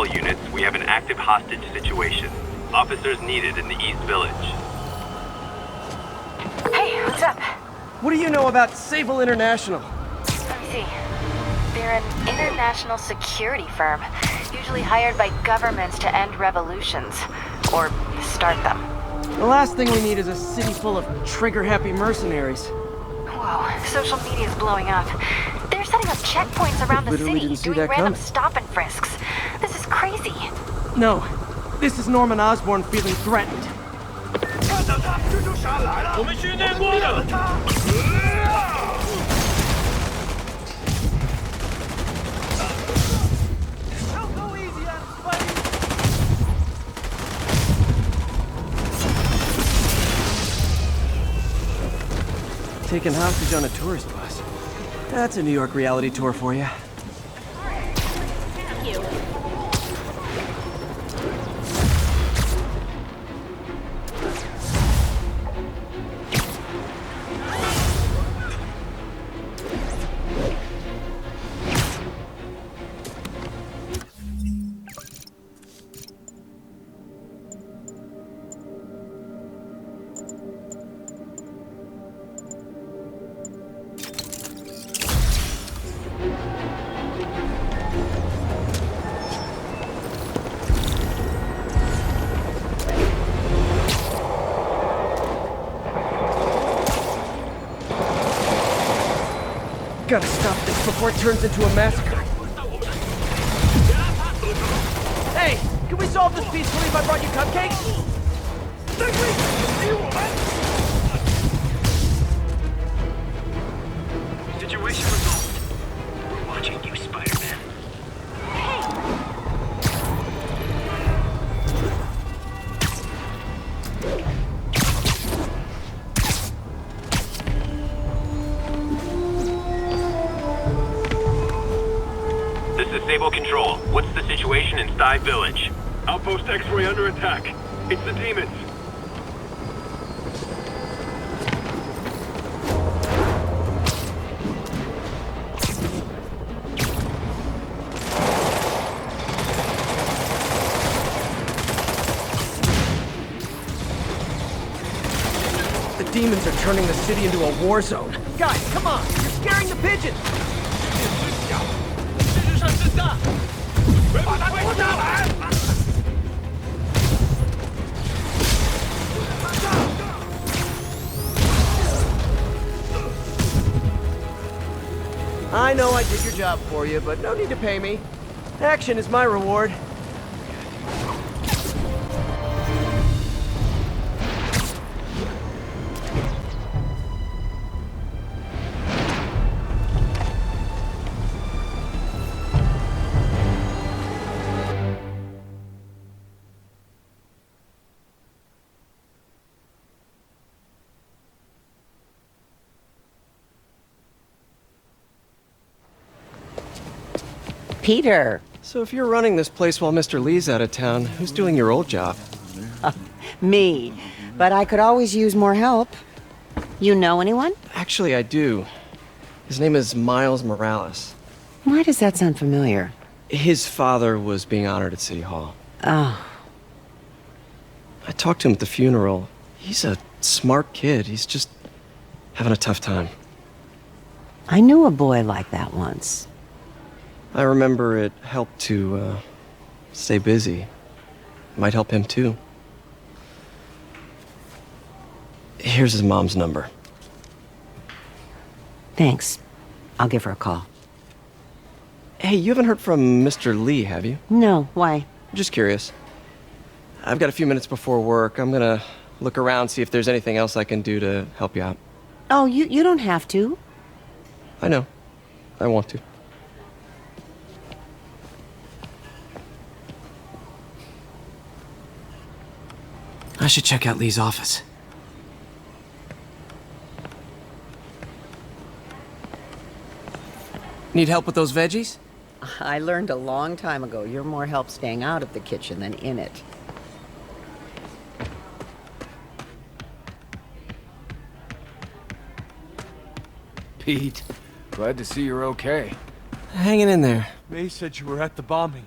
All units, we have an active hostage situation. Officers needed in the East Village. Hey, what's up? What do you know about Sable International? Let me see. They're an international security firm, usually hired by governments to end revolutions. Or start them. The last thing we need is a city full of trigger-happy mercenaries. Whoa, social media's blowing up. They're setting up checkpoints around the Literally city, didn't see doing that random coming. stop and frisks. This is crazy. No, this is Norman Osborn feeling threatened. Taken hostage on a tourist bus. That's a New York reality tour for you. Gotta stop this before it turns into a massacre. Hey, can we solve this peacefully if I brought you cupcakes? Situation resolved. We're watching you, Spider-Man. This is Sable Control. What's the situation in Sty Village? Outpost X-Ray under attack. It's the demons. The demons are turning the city into a war zone. Guys, come on! You're scaring the pigeons! I know I did your job for you, but no need to pay me. Action is my reward. Peter. So if you're running this place while Mr. Lee's out of town, who's doing your old job? Me. But I could always use more help. You know anyone? Actually, I do. His name is Miles Morales. Why does that sound familiar? His father was being honored at City Hall. Oh, I talked to him at the funeral. He's a smart kid. He's just having a tough time. I knew a boy like that once. I remember it helped to stay busy. Might help him too. Here's his mom's number. Thanks. I'll give her a call. Hey, you haven't heard from Mr. Lee, have you? No, why? Just curious. I've got a few minutes before work. I'm gonna look around, see if there's anything else I can do to help you out. Oh, you don't have to. I know. I want to. I should check out Lee's office. Need help with those veggies? I learned a long time ago you're more help staying out of the kitchen than in it. Pete, glad to see you're okay. Hanging in there. May said you were at the bombing.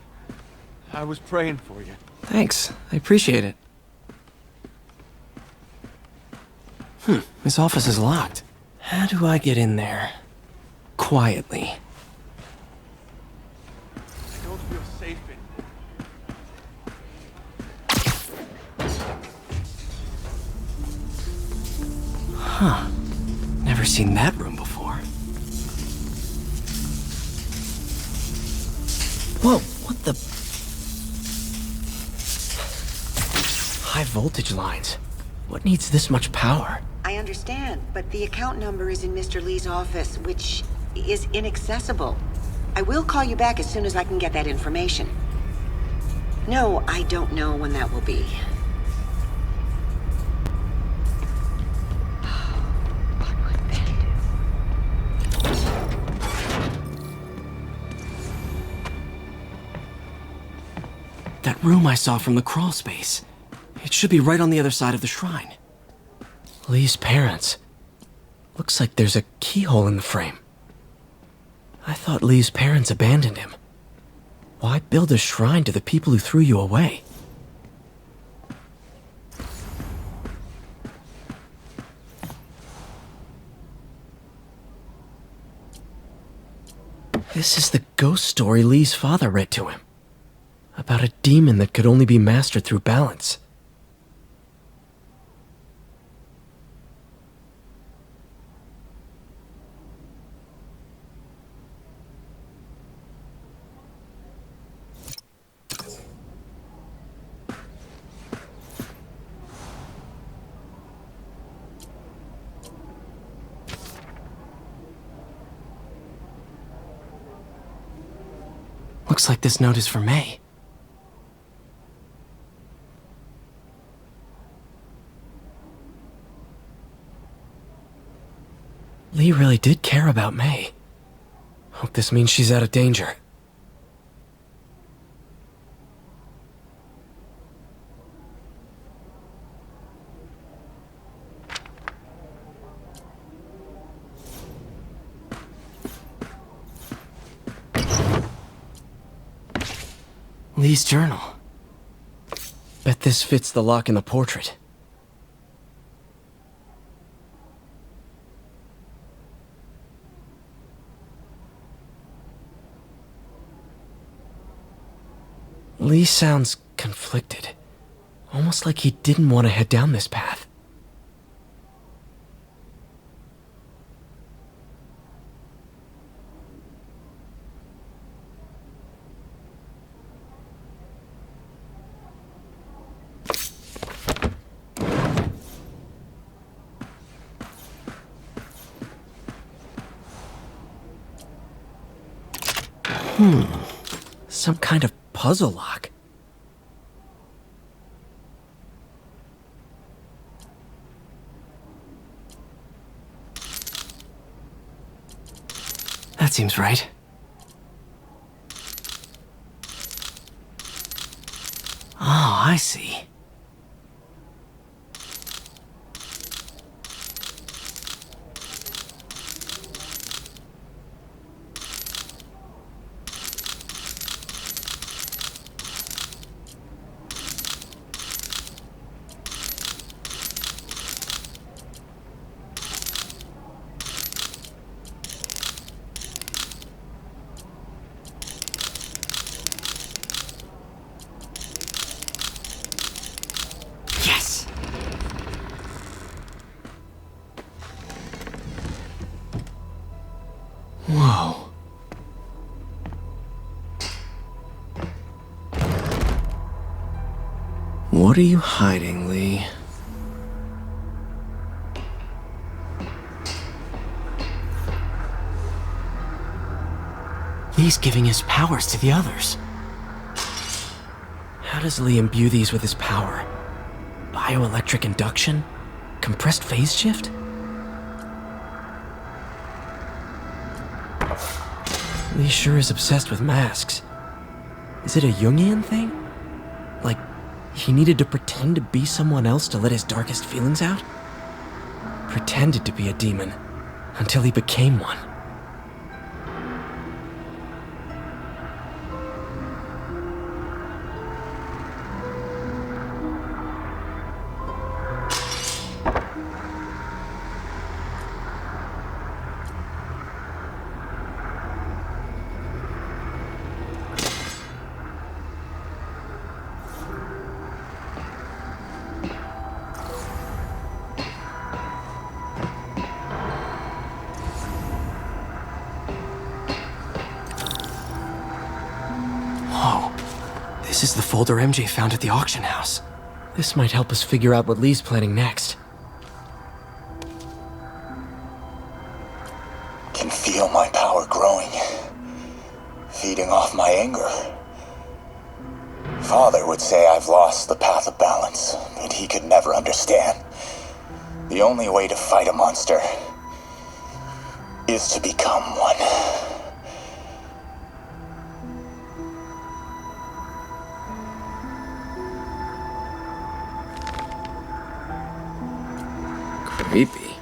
I was praying for you. Thanks. I appreciate it. This office is locked. How do I get in there? Quietly. I don't feel safe in Huh. Never seen that room before. Whoa, what the? High voltage lines. What needs this much power? I understand, but the account number is in Mr. Lee's office, which is inaccessible. I will call you back as soon as I can get that information. No, I don't know when that will be. What would Ben do? That room I saw from the crawl space. It should be right on the other side of the shrine. Lee's parents. Looks like there's a keyhole in the frame. I thought Lee's parents abandoned him. Why build a shrine to the people who threw you away? This is the ghost story Lee's father read to him. About a demon that could only be mastered through balance. Looks like this note is for May. Lee really did care about May. Hope this means she's out of danger. Lee's journal. Bet this fits the lock in the portrait. Lee sounds conflicted. Almost like he didn't want to head down this path. Some kind of puzzle lock. That seems right. Oh, I see. Yes! Whoa. What are you hiding, Lee? Lee's giving his powers to the others. How does Lee imbue these with his power? Bioelectric induction? Compressed phase shift? Lee sure is obsessed with masks. Is it a Jungian thing? Like, he needed to pretend to be someone else to let his darkest feelings out? Pretended to be a demon, until he became one. This is the folder MJ found at the auction house. This might help us figure out what Lee's planning next. Can feel my power growing, feeding off my anger. Father would say I've lost the path of balance, but he could never understand. The only way to fight a monster is to become one. Creepy.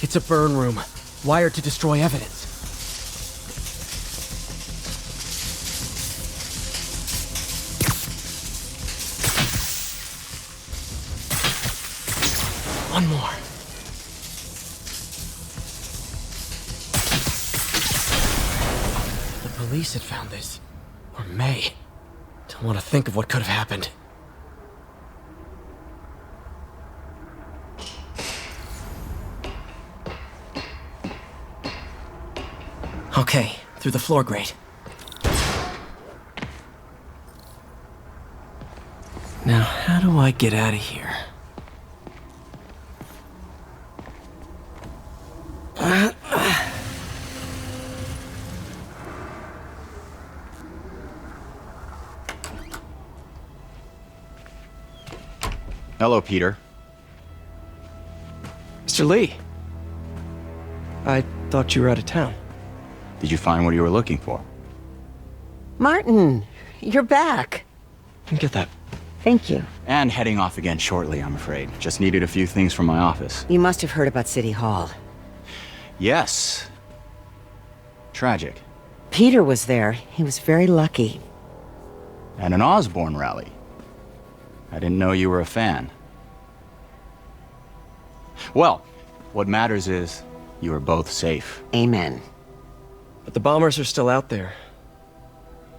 It's a burn room, wired to destroy evidence. One more. The police had found this. Or may. Don't want to think of what could have happened. Okay, through the floor grate. Now, how do I get out of here? Hello, Peter. Mr. Lee. I thought you were out of town. Did you find what you were looking for? Martin, you're back. Get that. Thank you. And heading off again shortly, I'm afraid. Just needed a few things from my office. You must have heard about City Hall. Yes. Tragic. Peter was there. He was very lucky. At an Osborne rally. I didn't know you were a fan. Well, what matters is you are both safe. Amen. But the bombers are still out there.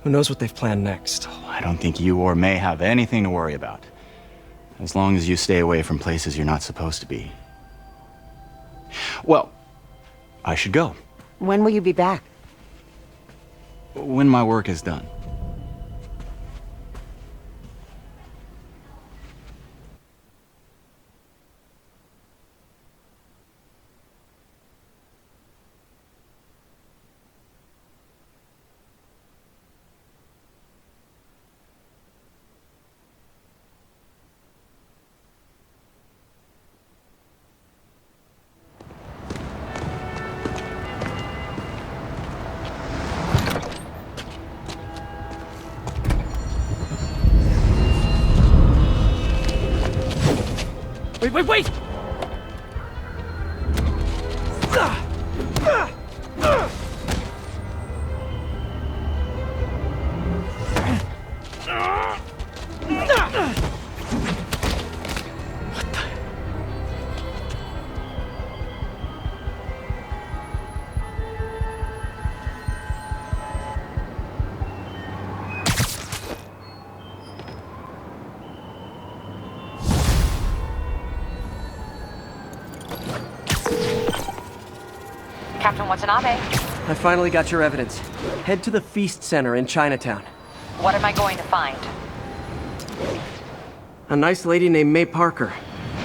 Who knows what they've planned next? I don't think you or May have anything to worry about. As long as you stay away from places you're not supposed to be. Well, I should go. When will you be back? When my work is done. Wait! Captain Watanabe, I finally got your evidence. Head to the Feast Center in Chinatown. what am I going to find? A nice lady named May Parker.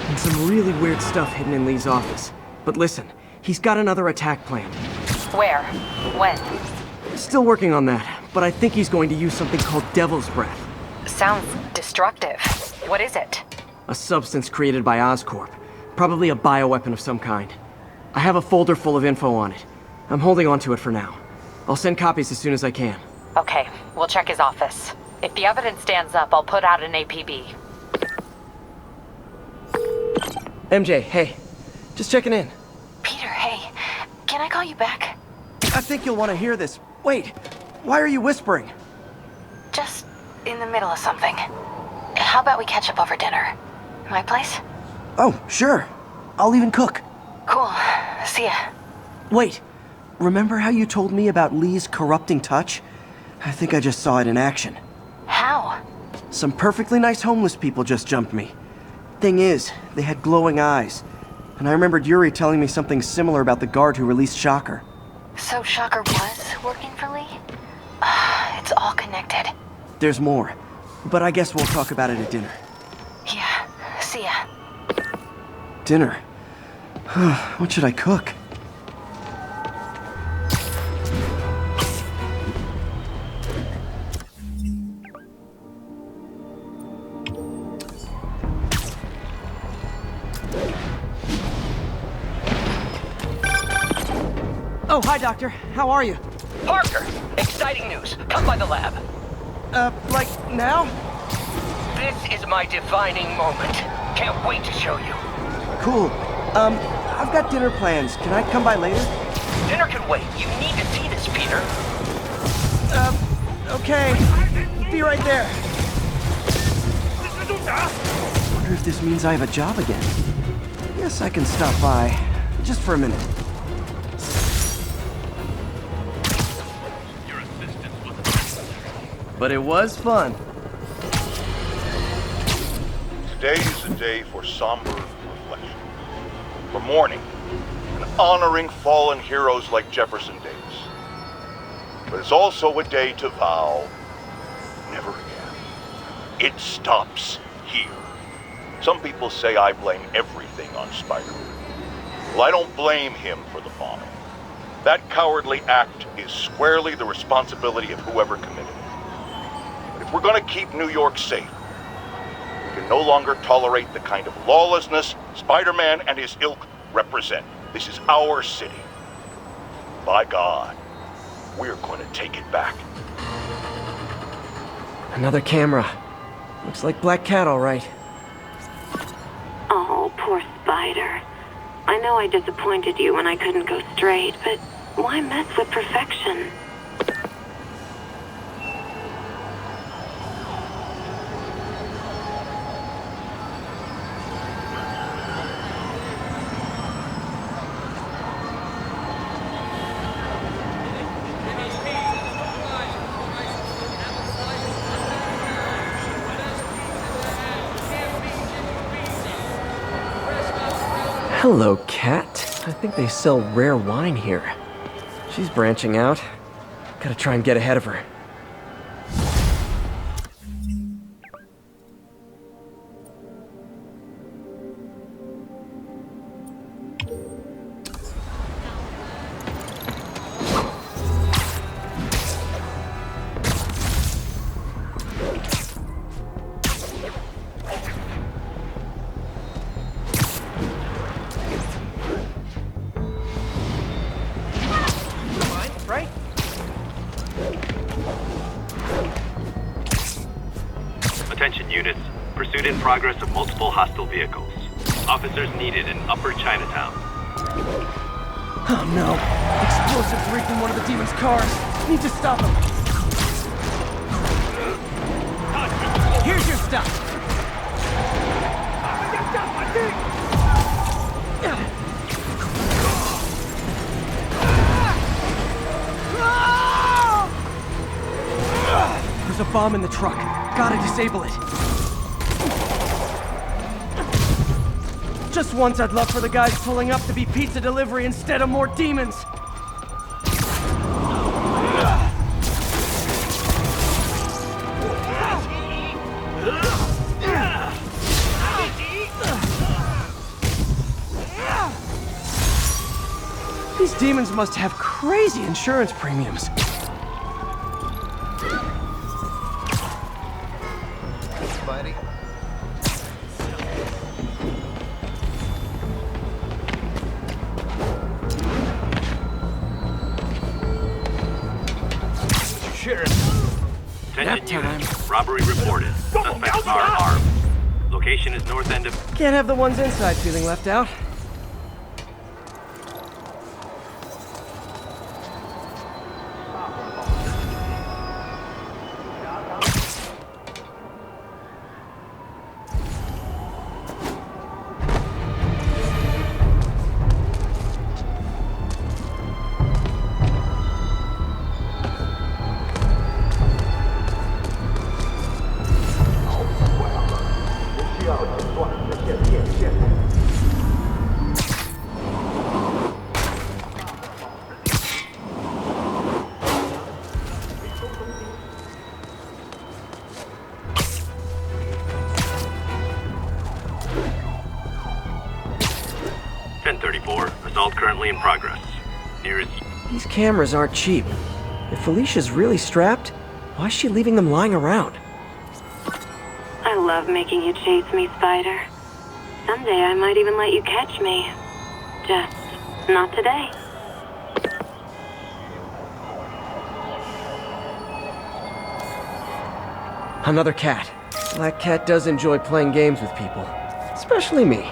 And some really weird stuff hidden in Lee's office. But listen, he's got another attack planned. Where? When? Still working on that, but I think he's going to use something called Devil's Breath. Sounds destructive. What is it? A substance created by Oscorp. Probably a bioweapon of some kind. I have a folder full of info on it. I'm holding on to it for now. I'll send copies as soon as I can. Okay, we'll check his office. If the evidence stands up, I'll put out an APB. MJ, hey. Just checking in. Peter, hey. Can I call you back? I think you'll want to hear this. Wait, why are you whispering? Just in the middle of something. How about we catch up over dinner? My place? Oh, sure. I'll even cook. Cool. See ya. Wait, remember how you told me about Lee's corrupting touch? I think I just saw it in action. How? Some perfectly nice homeless people just jumped me. Thing is, they had glowing eyes. And I remembered Yuri telling me something similar about the guard who released Shocker. So Shocker was working for Lee? It's all connected. There's more, but I guess we'll talk about it at dinner. Yeah. See ya. Dinner? What should I cook? Oh, hi, Doctor. How are you? Parker, exciting news. Come by the lab. Like now? This is my defining moment. Can't wait to show you. Cool. I've got dinner plans. Can I come by later? Dinner can wait. You need to see this, Peter. Okay. Be right there. Wonder if this means I have a job again. Guess I can stop by. Just for a minute. But it was fun. Today is a day for somber reflection, for mourning and honoring fallen heroes like Jefferson Davis. But it's also a day to vow never again. It stops here. Some people say I blame everything on Spider-Man. Well, I don't blame him for the bombing. That cowardly act is squarely the responsibility of whoever committed it. But if we're going to keep New York safe, we can no longer tolerate the kind of lawlessness Spider-Man and his ilk represent. This is our city. By God, we're going to take it back. Another camera. Looks like Black Cat, all right. Oh, poor Spider. I know I disappointed you when I couldn't go straight, but why mess with perfection? Hello, Cat. I think they sell rare wine here. She's branching out. Gotta try and get ahead of her. Attention units. Pursuit in progress of multiple hostile vehicles. Officers needed in Upper Chinatown. Oh no. Explosives rigged in one of the demon's cars. Need to stop him. Here's your stuff. There's a bomb in the truck. Gotta disable it. Just once I'd love for the guys pulling up to be pizza delivery instead of more demons. These demons must have crazy insurance premiums. Buddy. Attention units. Robbery reported. Suspects are armed. Location is north end of... Can't have the ones inside feeling left out. 1034. Assault currently in progress. Nearest... These cameras aren't cheap. If Felicia's really strapped, why is she leaving them lying around? I love making you chase me, Spider. Someday I might even let you catch me. Just not today. Another cat. Black Cat does enjoy playing games with people. Especially me.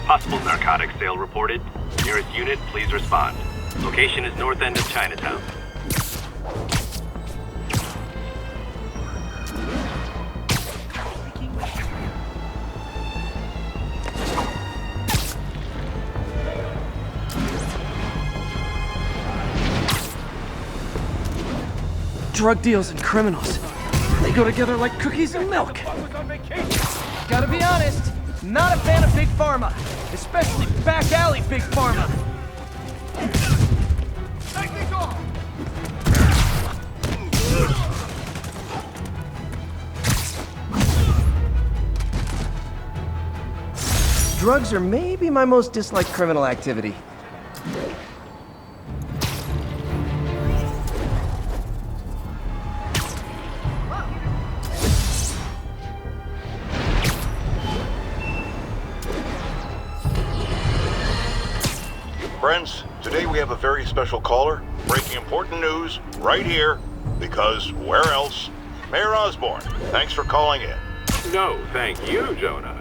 Possible narcotics sale reported. Nearest unit, please respond. Location is north end of Chinatown. Drug deals and criminals. They go together like cookies and milk. Gotta be honest, not a fan of Big Pharma. Especially back alley Big Pharma. Drugs are maybe my most disliked criminal activity. Friends, today we have a very special caller, breaking important news right here, because where else? Mayor Osborn, thanks for calling in. No, thank you, Jonah.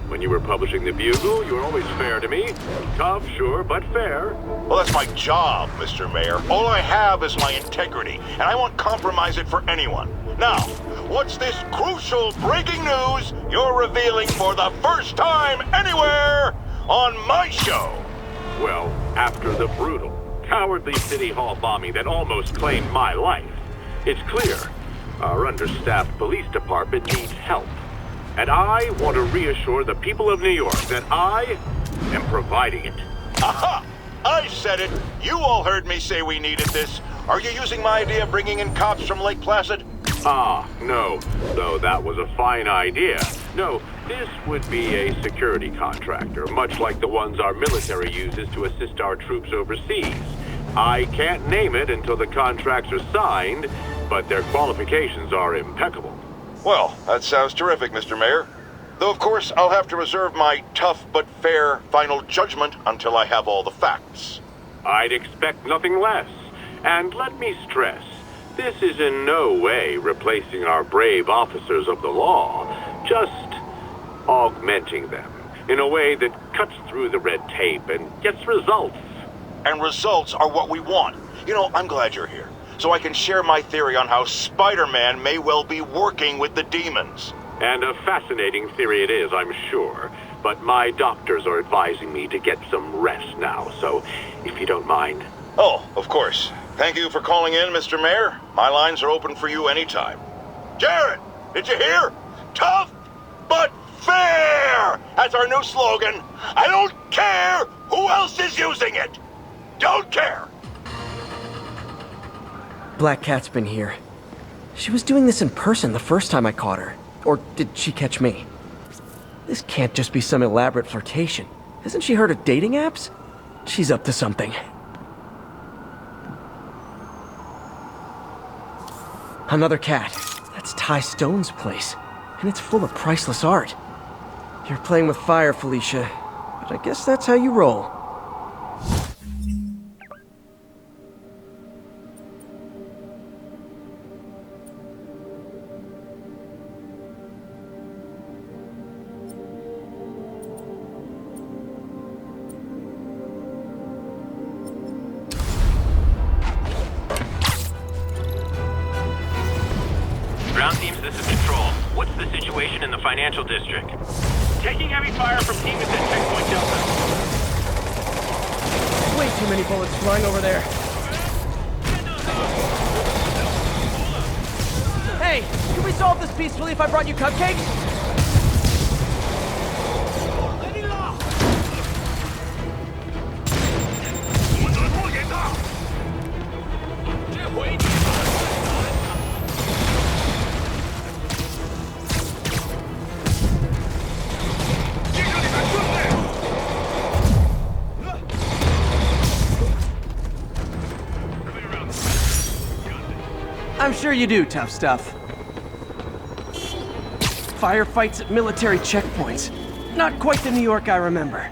When you were publishing the Bugle, you were always fair to me. Tough, sure, but fair. Well, that's my job, Mr. Mayor. All I have is my integrity, and I won't compromise it for anyone. Now, what's this crucial breaking news you're revealing for the first time anywhere on my show? Well, after the brutal, cowardly City Hall bombing that almost claimed my life, it's clear our understaffed police department needs help. And I want to reassure the people of New York that I am providing it. Aha! I said it! You all heard me say we needed this. Are you using my idea of bringing in cops from Lake Placid? No. Though that was a fine idea. No, this would be a security contractor, much like the ones our military uses to assist our troops overseas. I can't name it until the contracts are signed, but their qualifications are impeccable. Well, that sounds terrific, Mr. Mayor. Though, of course, I'll have to reserve my tough but fair final judgment until I have all the facts. I'd expect nothing less. And let me stress, this is in no way replacing our brave officers of the law, just augmenting them in a way that cuts through the red tape and gets results. And results are what we want. You know, I'm glad you're here, so I can share my theory on how Spider-Man may well be working with the demons. And a fascinating theory it is, I'm sure. But my doctors are advising me to get some rest now, so if you don't mind. Oh, of course. Thank you for calling in, Mr. Mayor. My lines are open for you anytime. Jared, did you hear? Tough but fair! That's our new slogan. I don't care who else is using it. Don't care. Black Cat's been here. She was doing this in person the first time I caught her. Or did she catch me? This can't just be some elaborate flirtation. Hasn't she heard of dating apps? She's up to something. Another cat. That's Ty Stone's place. And it's full of priceless art. You're playing with fire, Felicia. But I guess that's how you roll. Ground teams, this is Control. What's the situation in the financial district? Taking heavy fire from demons at Checkpoint Delta. Way too many bullets flying over there. Hey, can we solve this peacefully if I brought you cupcakes? I'm sure you do, tough stuff. Firefights at military checkpoints. Not quite the New York I remember.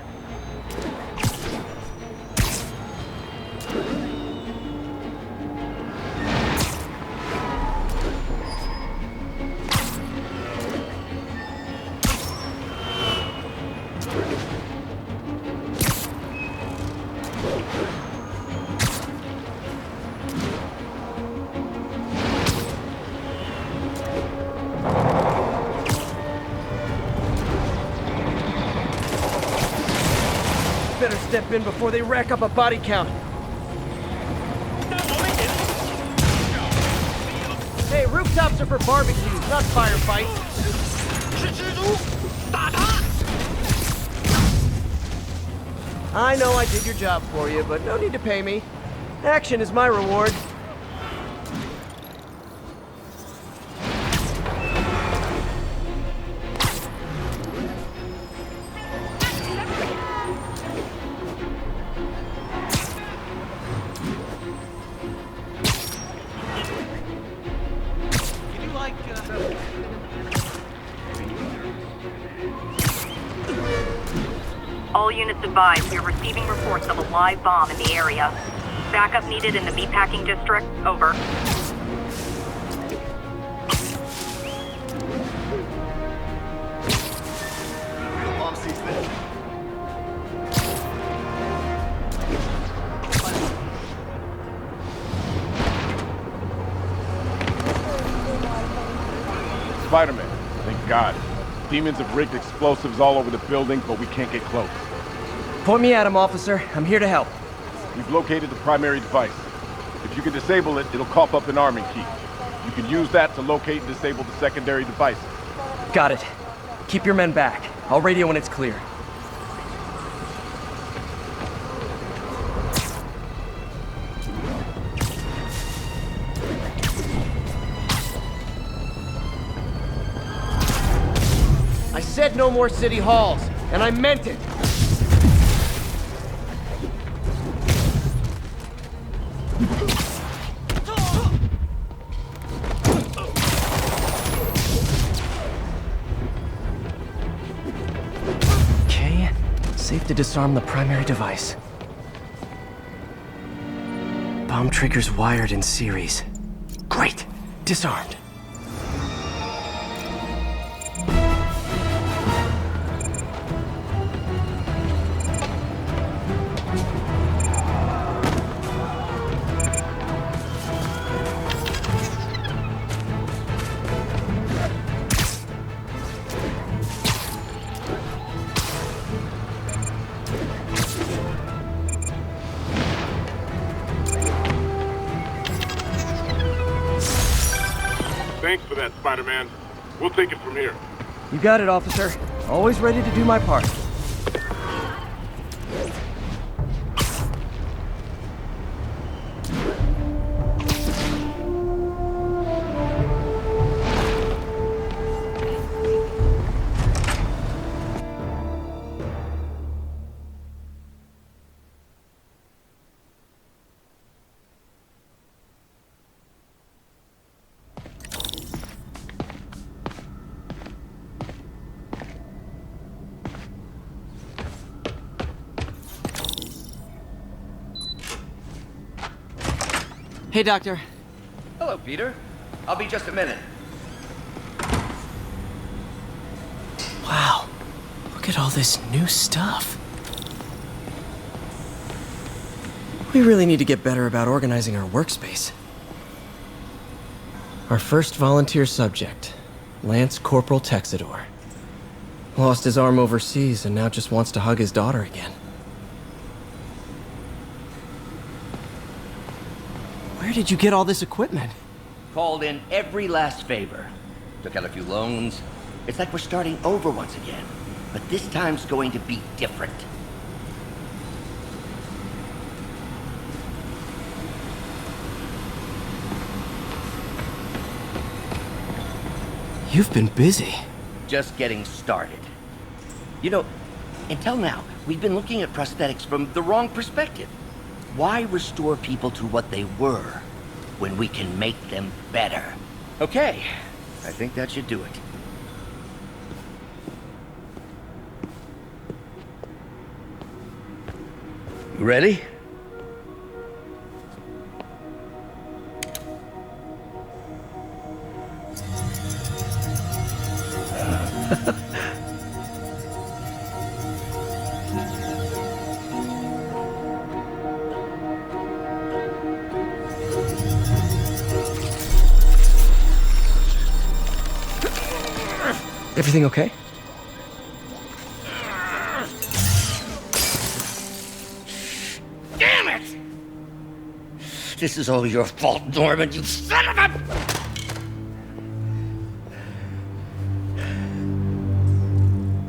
Better step in before they rack up a body count. Hey, rooftops are for barbecues, not firefights. I know I did your job for you, but no need to pay me. Action is my reward. All units advised, we are receiving reports of a live bomb in the area. Backup needed in the meatpacking district. Over. Spider-Man, thank God. Demons have rigged explosives all over the building, but we can't get close. Point me at him, officer. I'm here to help. We've located the primary device. If you can disable it, it'll cough up an arming key. You can use that to locate and disable the secondary devices. Got it. Keep your men back. I'll radio when it's clear. I said no more city halls, and I meant it. Okay, safe to disarm the primary device. Bomb triggers wired in series. Great, disarmed. Thanks for that, Spider-Man. We'll take it from here. You got it, officer. Always ready to do my part. Hey, Doctor. Hello, Peter. I'll be just a minute. Wow. Look at all this new stuff. We really need to get better about organizing our workspace. Our first volunteer subject, Lance Corporal Texador. Lost his arm overseas and now just wants to hug his daughter again. Where did you get all this equipment? Called in every last favor. Took out a few loans. It's like we're starting over once again. But this time's going to be different. You've been busy. Just getting started. You know, until now, we've been looking at prosthetics from the wrong perspective. Why restore people to what they were when we can make them better? Okay, I think that should do it. You ready? Everything okay? Damn it! This is all your fault, Norman, you son of a...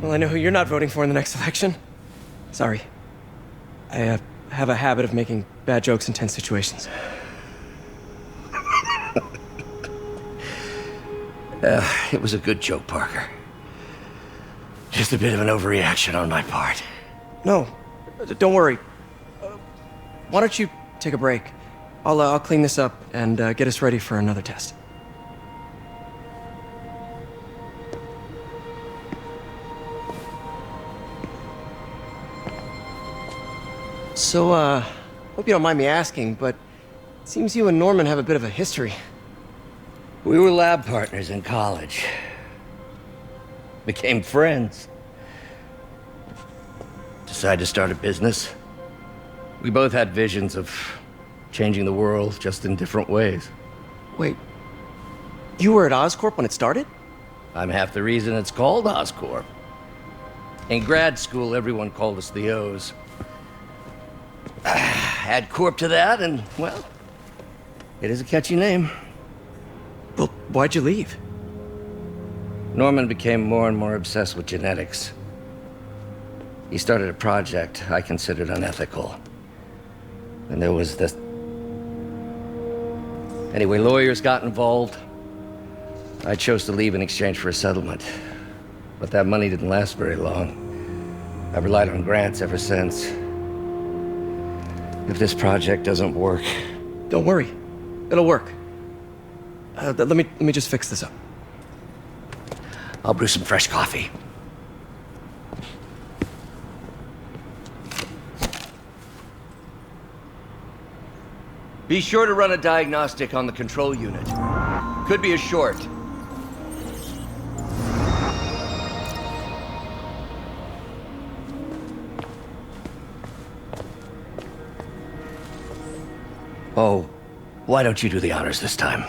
Well, I know who you're not voting for in the next election. Sorry. I have a habit of making bad jokes in tense situations. It was a good joke, Parker. Just a bit of an overreaction on my part. No, don't worry. Why don't you take a break? I'll clean this up and get us ready for another test. So, hope you don't mind me asking, but it seems you and Norman have a bit of a history. We were lab partners in college. Became friends. Decided to start a business. We both had visions of changing the world, just in different ways. Wait, you were at Oscorp when it started? I'm half the reason it's called Oscorp. In grad school, everyone called us the O's. Add Corp to that, and, well, it is a catchy name. Well, why'd you leave? Norman became more and more obsessed with genetics. He started a project I considered unethical. And there was this... Anyway, lawyers got involved. I chose to leave in exchange for a settlement. But that money didn't last very long. I've relied on grants ever since. If this project doesn't work... Don't worry. It'll work. Let me just fix this up. I'll brew some fresh coffee. Be sure to run a diagnostic on the control unit. Could be a short. Oh, why don't you do the honors this time?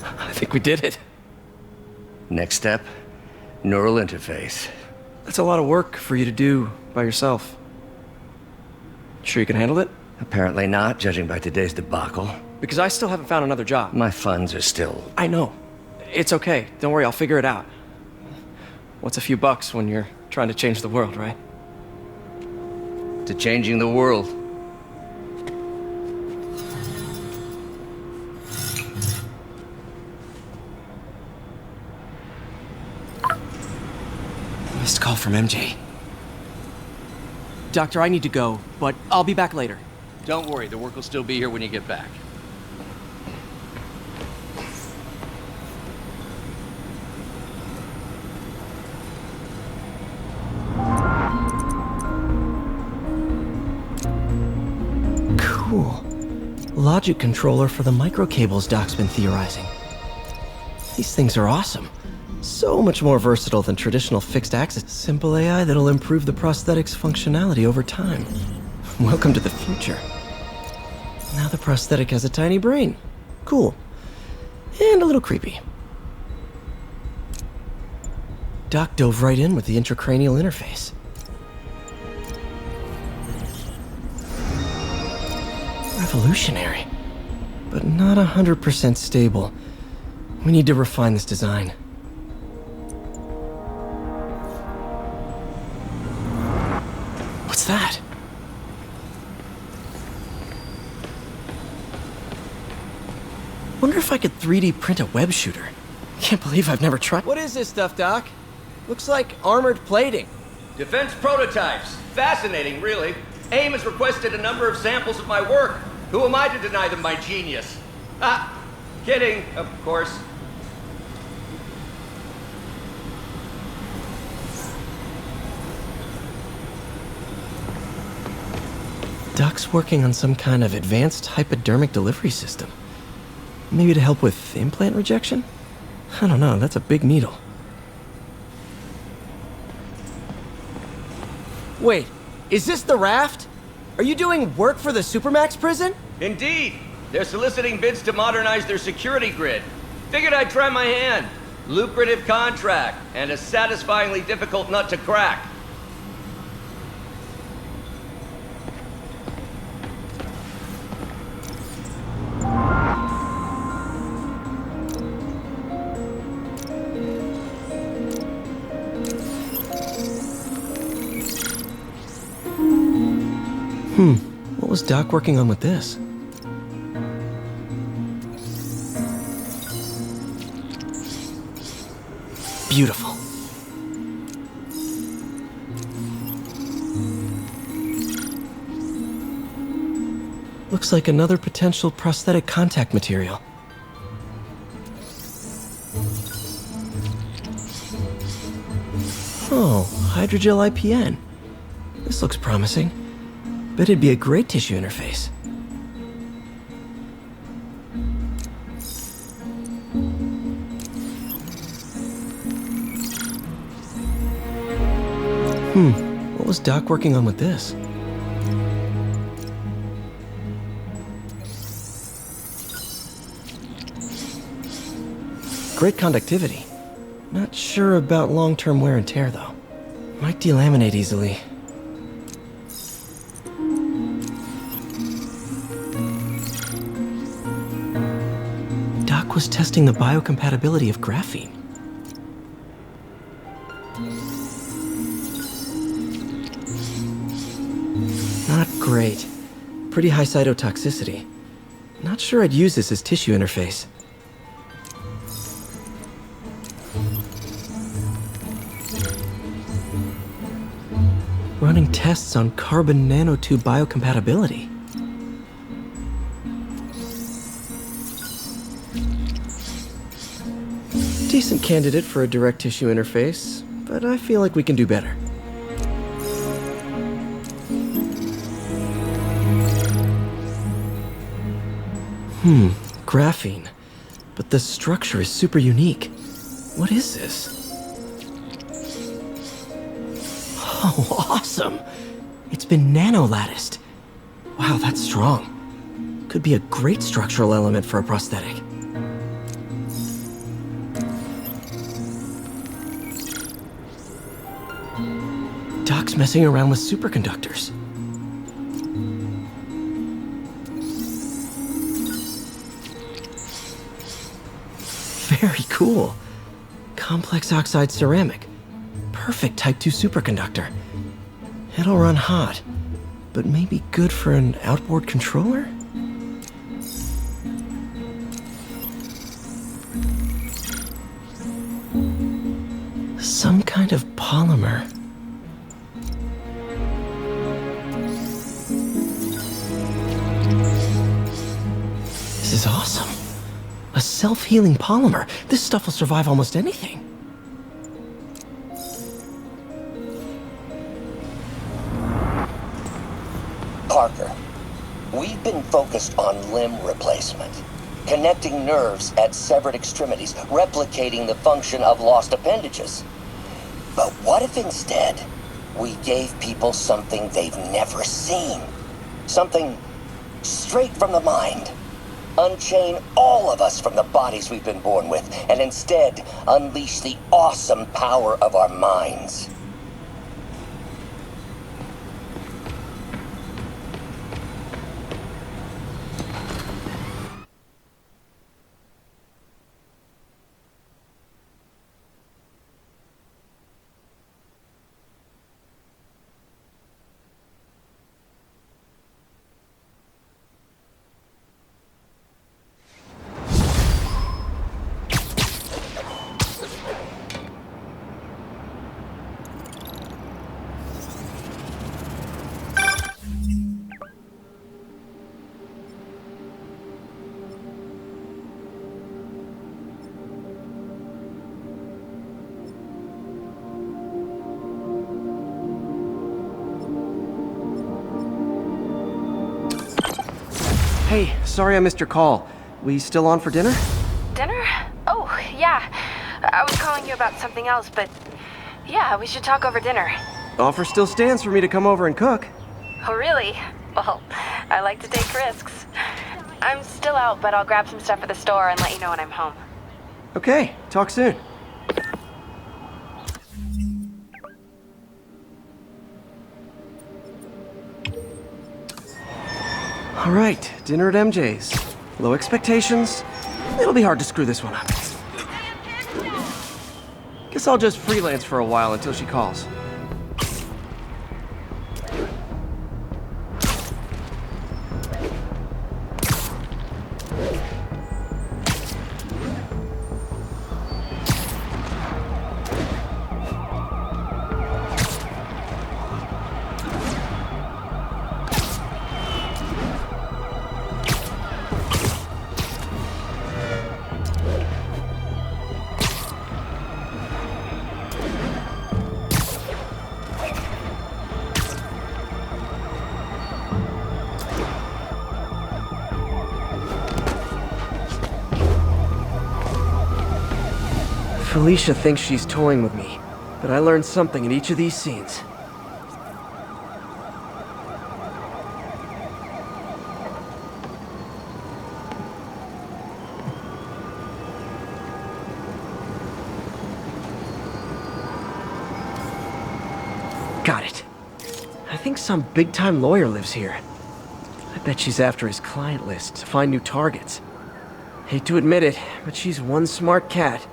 I think we did it. Next step, neural interface. That's a lot of work for you to do by yourself. Sure you can handle it? Apparently not, judging by today's debacle. Because I still haven't found another job. My funds are still... I know. It's okay. Don't worry, I'll figure it out. What's a few bucks when you're trying to change the world, right? To changing the world. Missed call from MJ. Doctor, I need to go, but I'll be back later. Don't worry, the work will still be here when you get back. Cool. Logic controller for the microcables Doc's been theorizing. These things are awesome. So much more versatile than traditional fixed axis. Simple AI that'll improve the prosthetic's functionality over time. Welcome to the future. Now the prosthetic has a tiny brain. Cool. And a little creepy. Doc dove right in with the intracranial interface. Revolutionary, but not 100% stable. We need to refine this design. What's that? Wonder if I could 3D print a web shooter. Can't believe I've never tried. What is this stuff, Doc? Looks like armored plating. Defense prototypes. Fascinating, really. AIM has requested a number of samples of my work. Who am I to deny them my genius? Ah, kidding, of course. Doc's working on some kind of advanced hypodermic delivery system. Maybe to help with implant rejection? I don't know, that's a big needle. Wait, is this the raft? Are you doing work for the Supermax prison? Indeed. They're soliciting bids to modernize their security grid. Figured I'd try my hand. Lucrative contract, and a satisfyingly difficult nut to crack. What was Doc working on with this? Beautiful. Looks like another potential prosthetic contact material. Oh, hydrogel IPN. This looks promising. Bet it'd be a great tissue interface. What was Doc working on with this? Great conductivity. Not sure about long-term wear and tear, though. Might delaminate easily. Doc was testing the biocompatibility of graphene. Not great. Pretty high cytotoxicity. Not sure I'd use this as tissue interface. Running tests on carbon nanotube biocompatibility. Decent candidate for a direct tissue interface, but I feel like we can do better. Graphene. But the structure is super unique. What is this? Oh, awesome! It's been nano-latticed. Wow, that's strong. Could be a great structural element for a prosthetic. Doc's messing around with superconductors. Very cool. Complex oxide ceramic. Perfect Type 2 superconductor. It'll run hot, but maybe good for an outboard controller? Some kind of polymer. This is awesome. A self-healing polymer. This stuff will survive almost anything. Parker, we've been focused on limb replacement, connecting nerves at severed extremities, replicating the function of lost appendages. But what if instead we gave people something they've never seen? Something straight from the mind. Unchain all of us from the bodies we've been born with, and instead unleash the awesome power of our minds. Hey, sorry I missed your call. We still on for dinner? Dinner? Oh, yeah. I was calling you about something else, but yeah, we should talk over dinner. Offer still stands for me to come over and cook. Oh, really? Well, I like to take risks. I'm still out, but I'll grab some stuff at the store and let you know when I'm home. Okay, talk soon. All right, dinner at MJ's. Low expectations. It'll be hard to screw this one up. Guess I'll just freelance for a while until she calls. Felicia thinks she's toying with me, but I learned something in each of these scenes. Got it. I think some big-time lawyer lives here. I bet she's after his client list to find new targets. Hate to admit it, but she's one smart cat.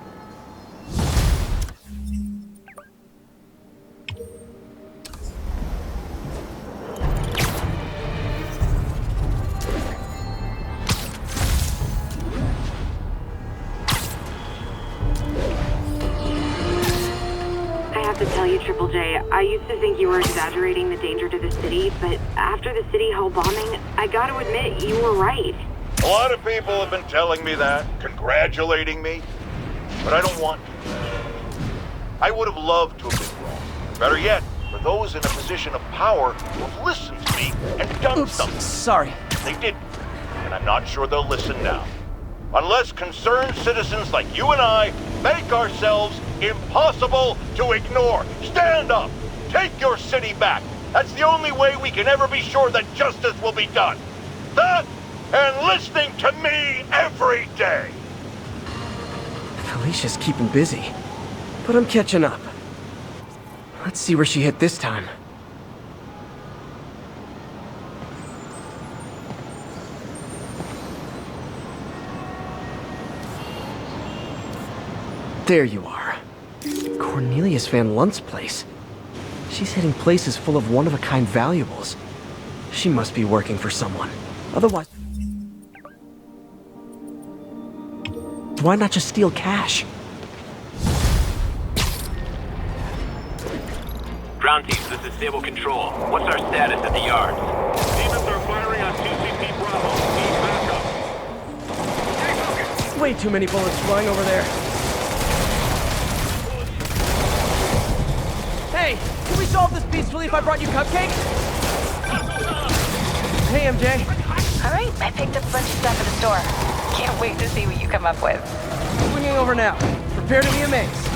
Triple J, I used to think you were exaggerating the danger to the city, but after the City Hall bombing, I gotta admit, you were right. A lot of people have been telling me that, congratulating me, but I don't want to. I would have loved to have been wrong. Better yet, for those in a position of power who have listened to me and done something. Sorry. They didn't, and I'm not sure they'll listen now. Unless concerned citizens like you and I make ourselves impossible to ignore. Stand up! Take your city back! That's the only way we can ever be sure that justice will be done. That and listening to me every day! Felicia's keeping busy, but I'm catching up. Let's see where she hit this time. There you are. Cornelius Van Lunt's place. She's hitting places full of one-of-a-kind valuables. She must be working for someone. Otherwise... why not just steal cash? Ground teams, this is Stable Control. What's our status at the yards? Demons are firing on TCP Bravo. Need backup. way too many bullets flying over there. Hey, can we solve this peacefully if I brought you cupcakes? Hey, MJ. All right, I picked up a bunch of stuff at the store. Can't wait to see what you come up with. Swinging over now. Prepare to be amazed.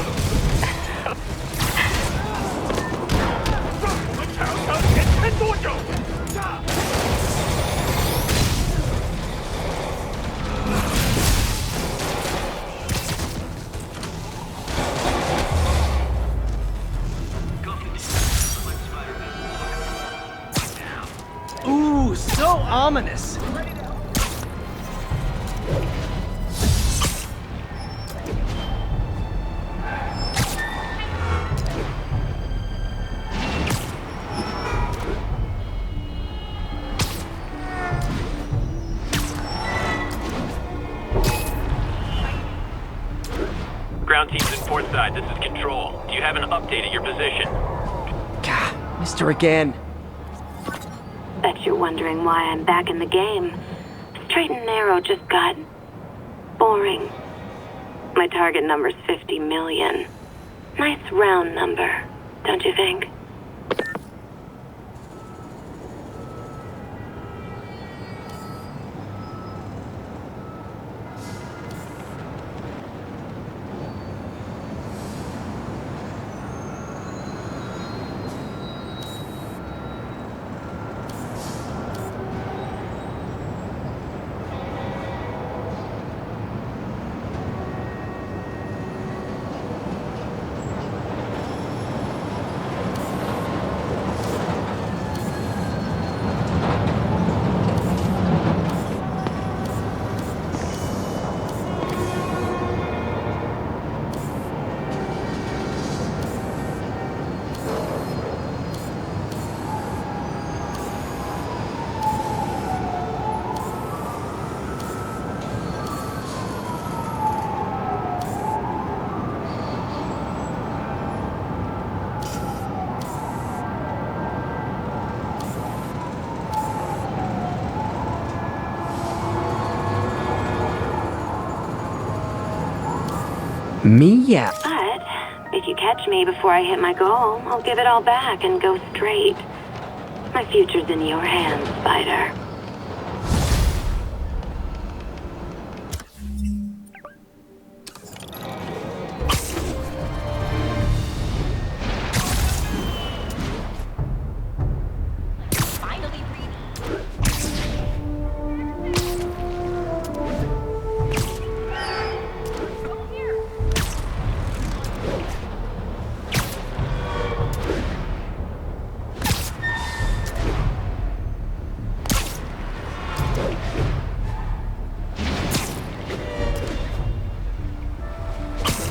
Ooh, so ominous. Ground teams in port side, this is Control. Do you have an update at your position? Gah, Mr. Again. Bet you're wondering why I'm back in the game. Straight and narrow just got boring. My target number's 50 million. Nice round number, don't you think? Me, yeah. But if you catch me before I hit my goal, I'll give it all back and go straight. My future's in your hands, Spider.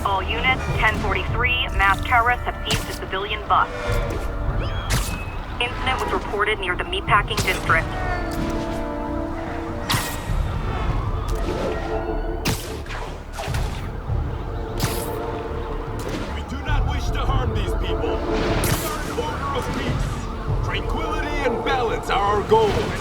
All units, 1043, mass terrorists have seized a civilian bus. Incident was reported near the meatpacking district. We do not wish to harm these people. We are in order of peace. Tranquility and balance are our goals.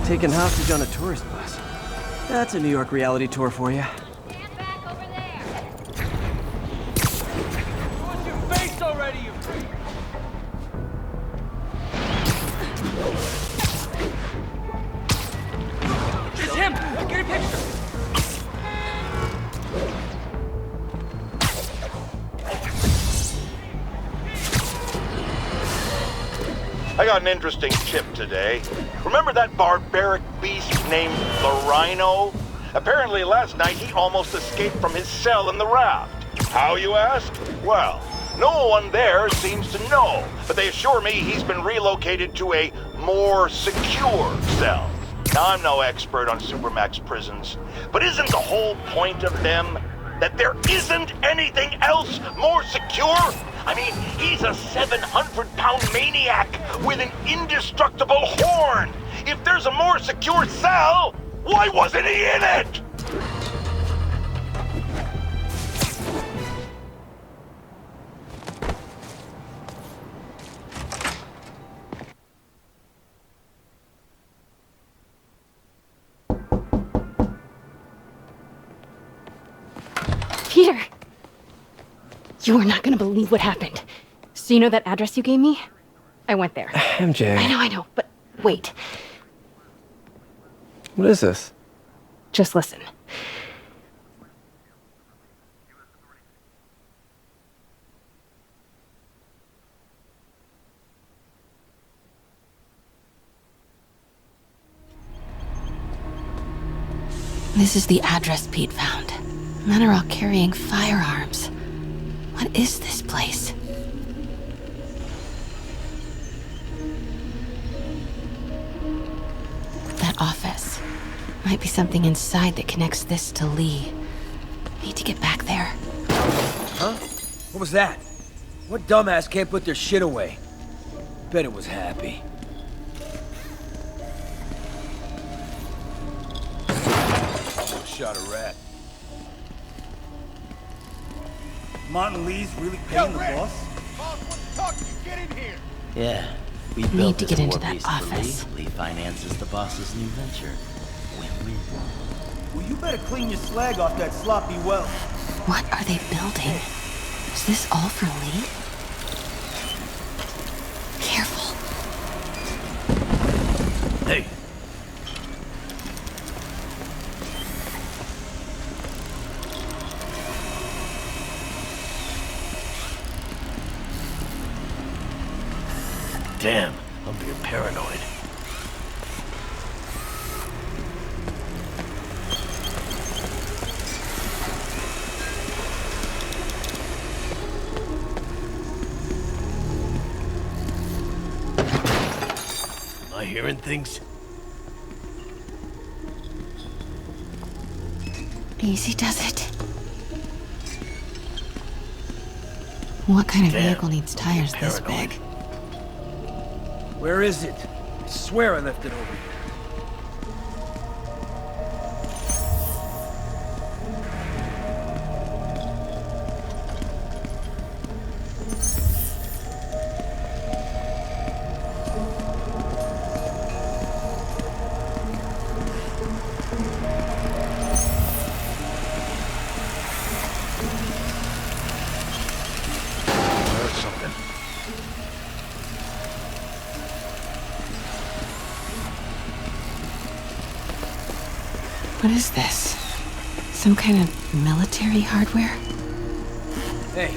Taken hostage on a tourist bus. That's a New York reality tour for you. What's your face already, you freak? It's him! Get a picture! I got an interesting tip today. Remember that barbaric beast named the Rhino? Apparently last night he almost escaped from his cell in the raft. How, you ask? Well, no one there seems to know, but they assure me he's been relocated to a more secure cell. Now, I'm no expert on Supermax prisons, but isn't the whole point of them that there isn't anything else more secure? I mean, he's a 700-pound maniac with an indestructible horn. If there's a more secure cell, why wasn't he in it? Peter! You are not gonna believe what happened. So you know that address you gave me? I went there. MJ. I know, but wait. What is this? Just listen. This is the address Pete found. Men are all carrying firearms. What is this place? That office. Might be something inside that connects this to Lee. Need to get back there. Huh? What was that? What dumbass can't put their shit away? Bet it was Happy. Shot a rat. Martin Lee's really paying the boss? Boss wants to talk to you. Get in here. Yeah, we Need built to this get into war that beast for office. Lee. Lee finances the boss's new venture. Win-win. Well, you better clean your slag off that sloppy well. What are they building? Is this all for Lee? Careful. Hey. Damn, I'm being paranoid. Am I hearing things? Easy does it. What kind of vehicle needs tires this big? Where is it? I swear I left it over here. There's something. What is this? Some kind of military hardware? Hey,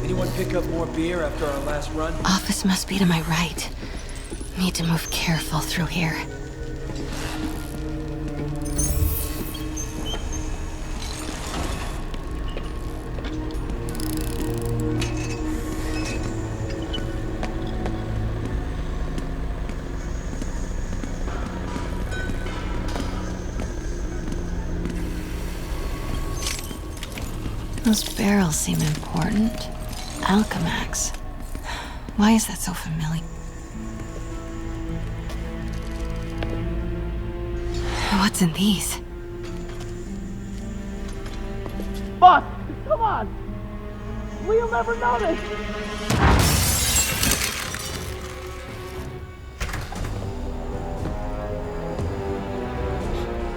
anyone pick up more beer after our last run? Office must be to my right. Need to move careful through here. Those barrels seem important. Alchemax. Why is that so familiar? What's in these? Boss, come on! We'll never notice!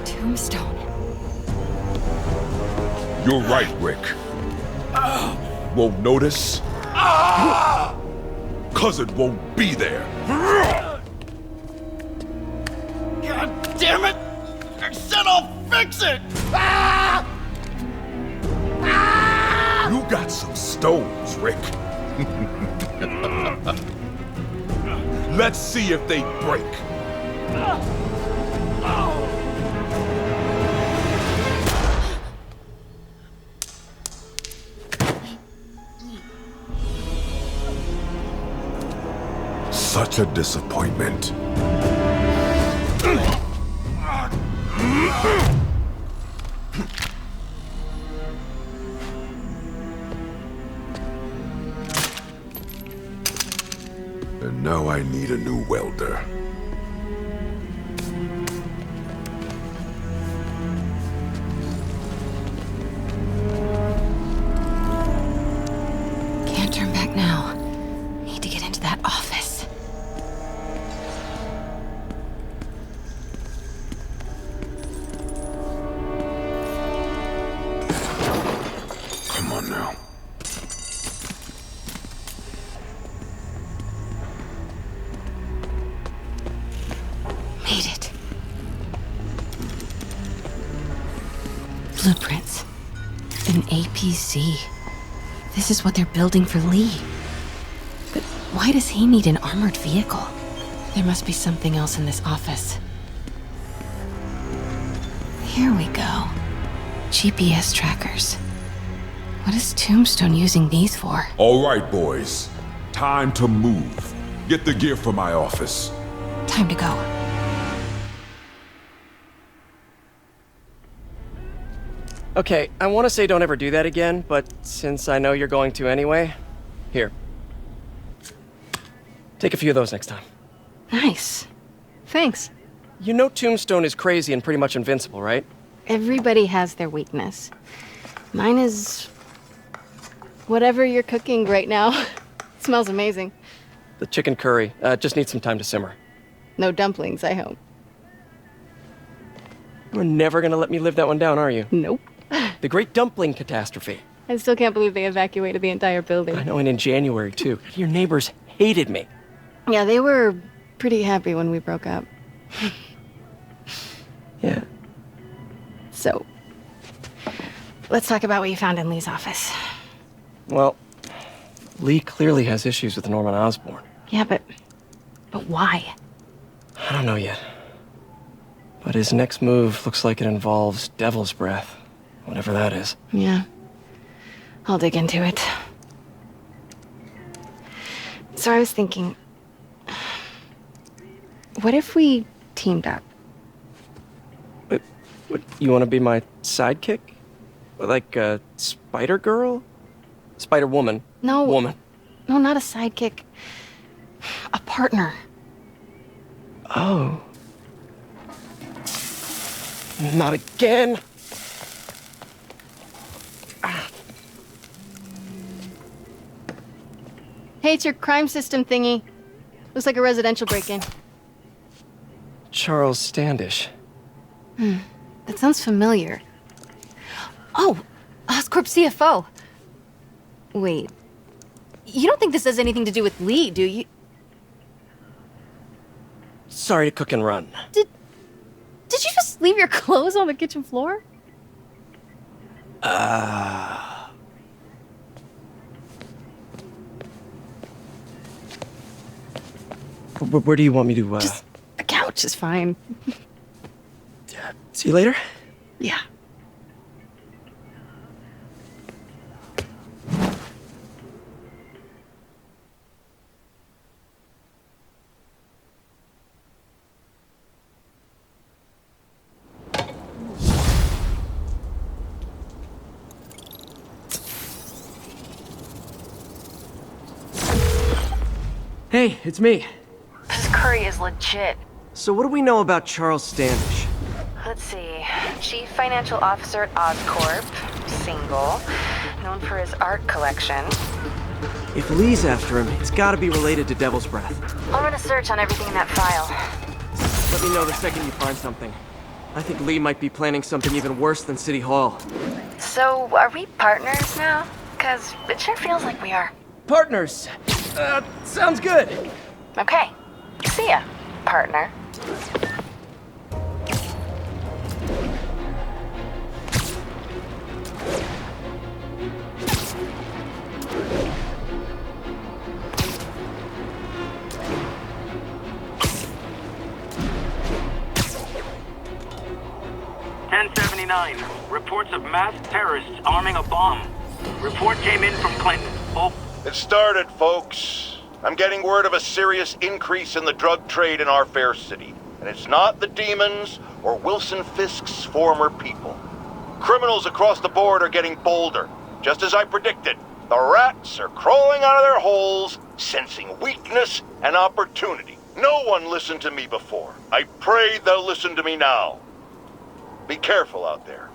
Tombstone. You're right, Rick. Won't notice? Cause it won't be there. God damn it! I said I'll fix it! You got some stones, Rick. Let's see if they break. Such a disappointment. And now I need a new welder. Can't turn back now. Need to get into that office. Come on now. Made it. Blueprints. An APC. This is what they're building for Lee. But why does he need an armored vehicle? There must be something else in this office. Here we go. GPS trackers. What is Tombstone using these for? All right, boys. Time to move. Get the gear from my office. Time to go. Okay, I want to say don't ever do that again, but since I know you're going to anyway, here. Take a few of those next time. Nice. Thanks. You know Tombstone is crazy and pretty much invincible, right? Everybody has their weakness. Mine is... whatever you're cooking right now. Smells amazing. The chicken curry just needs some time to simmer. No dumplings, I hope. You're never gonna let me live that one down, are you? Nope. The Great Dumpling Catastrophe. I still can't believe they evacuated the entire building. I know, and in January, too. Your neighbors hated me. Yeah, they were pretty happy when we broke up. Yeah. So, let's talk about what you found in Lee's office. Well, Lee clearly has issues with Norman Osborn. Yeah, but why? I don't know yet. But his next move looks like it involves Devil's Breath. Whatever that is. Yeah. I'll dig into it. So I was thinking... what if we teamed up? What, you want to be my sidekick? Like a spider girl? Spider woman? No. Woman. No, not a sidekick. A partner. Oh. Not again. Hey, it's your crime system thingy. Looks like a residential break-in. Charles Standish. That sounds familiar. Oh, Oscorp CFO. Wait. You don't think this has anything to do with Lee, do you? Sorry to cook and run. Did you just leave your clothes on the kitchen floor? Where do you want me to, Just the couch is fine. See you later? Yeah. Hey, it's me. This curry is legit. So what do we know about Charles Standish? Let's see. Chief Financial Officer at Oscorp. Single. Known for his art collection. If Lee's after him, it's gotta be related to Devil's Breath. I'll run a search on everything in that file. Let me know the second you find something. I think Lee might be planning something even worse than City Hall. So, are we partners now? 'Cause it sure feels like we are. Partners! Sounds good! Okay. See ya, partner. Reports of masked terrorists arming a bomb. Report came in from Clinton. Oh. It started, folks. I'm getting word of a serious increase in the drug trade in our fair city. And it's not the demons or Wilson Fisk's former people. Criminals across the board are getting bolder. Just as I predicted, the rats are crawling out of their holes, sensing weakness and opportunity. No one listened to me before. I pray they'll listen to me now. Be careful out there.